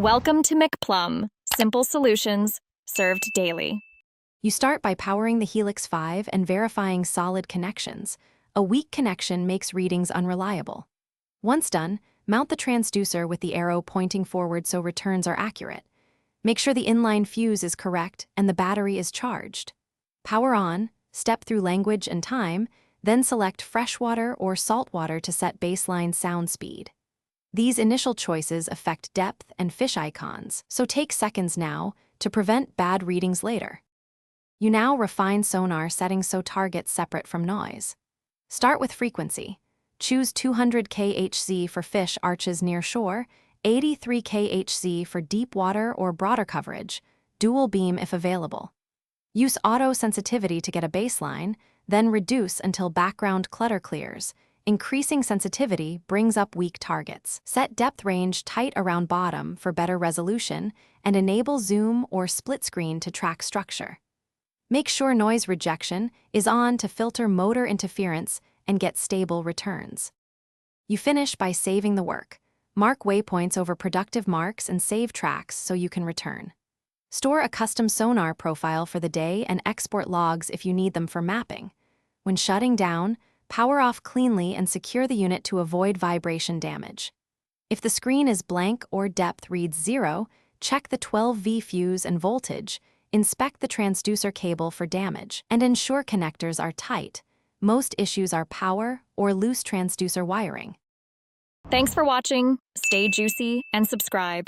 Welcome to McPlum, simple solutions served daily. You start by powering the Helix 5 and verifying solid connections. A weak connection makes readings unreliable. Once done, mount the transducer with the arrow pointing forward so returns are accurate. Make sure the inline fuse is correct and the battery is charged. Power on, step through language and time, then select freshwater or saltwater to set baseline sound speed. These initial choices affect depth and fish icons, so take seconds now to prevent bad readings later. You now refine sonar settings so targets separate from noise. Start with frequency. Choose 200 kHz for fish arches near shore, 83 kHz for deep water or broader coverage, dual beam if available. Use auto sensitivity to get a baseline, then reduce until background clutter clears. Increasing sensitivity brings up weak targets. Set depth range tight around bottom for better resolution and enable zoom or split screen to track structure. Make sure noise rejection is on to filter motor interference and get stable returns. You finish by saving the work. Mark waypoints over productive marks and save tracks so you can return. Store a custom sonar profile for the day and export logs if you need them for mapping. When shutting down, power off cleanly and secure the unit to avoid vibration damage. If the screen is blank or depth reads 0, check the 12V fuse and voltage, inspect the transducer cable for damage, and ensure connectors are tight. Most issues are power or loose transducer wiring. Thanks for watching. Stay juicy and subscribe.